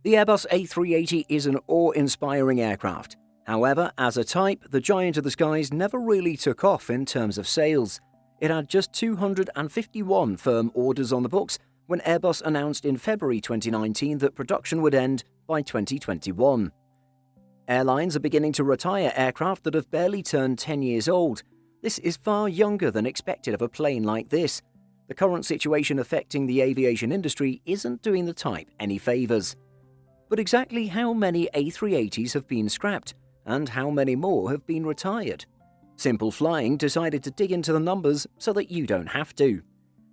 The Airbus A380 is an awe-inspiring aircraft. However, as a type, the giant of the skies never really took off in terms of sales. It had just 251 firm orders on the books when Airbus announced in February 2019 that production would end by 2021. Airlines are beginning to retire aircraft that have barely turned 10 years old. This is far younger than expected of a plane like this. The current situation affecting the aviation industry isn't doing the type any favours. But exactly how many A380s have been scrapped, and how many more have been retired? Simple Flying decided to dig into the numbers so that you don't have to.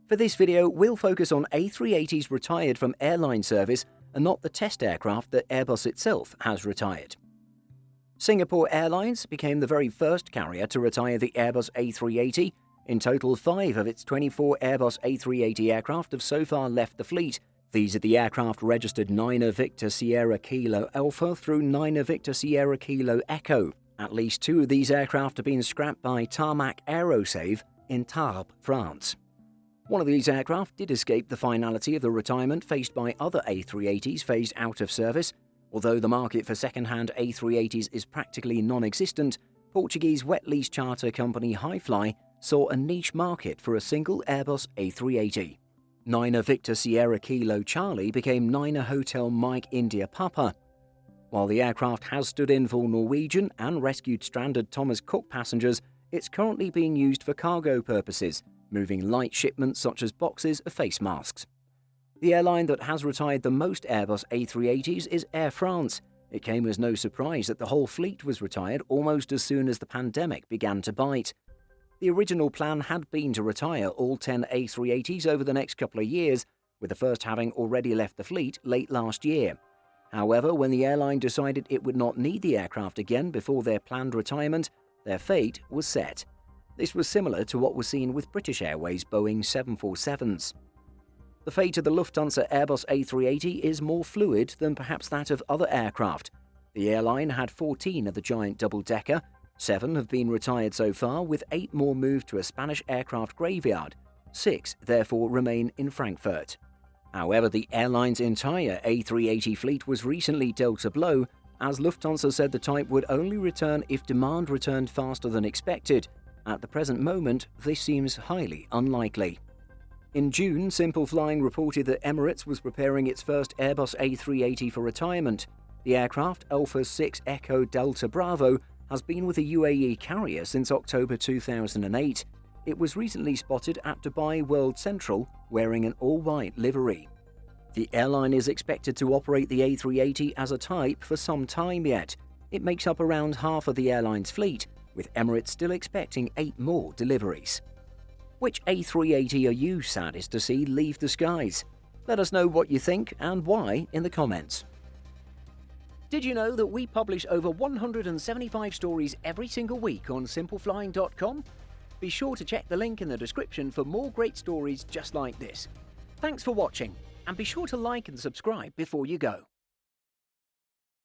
For this video, we'll focus on A380s retired from airline service and not the test aircraft that Airbus itself has retired. Singapore Airlines became the very first carrier to retire the Airbus A380. In total, 5 of its 24 Airbus A380 aircraft have so far left the fleet. These are the aircraft registered 9 Victor Sierra Kilo Alpha through 9 Victor Sierra Kilo Echo. At least 2 of these aircraft have been scrapped by Tarmac Aerosave in Tarbes, France. One of these aircraft did escape the finality of the retirement faced by other A380s phased out of service. Although the market for second-hand A380s is practically non-existent, Portuguese wet lease charter company Highfly saw a niche market for a single Airbus A380. 9 Victor Sierra Kilo Charlie became 9 Hotel Mike India Papa. While the aircraft has stood in for Norwegian and rescued stranded Thomas Cook passengers, it's currently being used for cargo purposes, moving light shipments such as boxes of face masks. The airline that has retired the most Airbus A380s is Air France. It came as no surprise that the whole fleet was retired almost as soon as the pandemic began to bite. The original plan had been to retire all 10 A380s over the next couple of years, with the first having already left the fleet late last year. However, when the airline decided it would not need the aircraft again before their planned retirement, their fate was set. This was similar to what was seen with British Airways Boeing 747s. The fate of the Lufthansa Airbus A380 is more fluid than perhaps that of other aircraft. The airline had 14 of the giant double-decker. 7 have been retired so far, with 8 more moved to a Spanish aircraft graveyard. 6 therefore remain in Frankfurt. However, the airline's entire A380 fleet was recently dealt a blow, as Lufthansa said the type would only return if demand returned faster than expected. At the present moment, this seems highly unlikely. In June, Simple Flying reported that Emirates was preparing its first Airbus A380 for retirement. The aircraft, Alpha 6 Echo Delta Bravo, has been with a UAE carrier since October 2008. It was recently spotted at Dubai World Central wearing an all-white livery. The airline is expected to operate the A380 as a type for some time yet. It makes up around half of the airline's fleet, with Emirates still expecting 8 more deliveries. Which A380 are you saddest to see leave the skies? Let us know what you think and why in the comments. Did you know that we publish over 175 stories every single week on simpleflying.com? Be sure to check the link in the description for more great stories just like this. Thanks for watching, and be sure to like and subscribe before you go.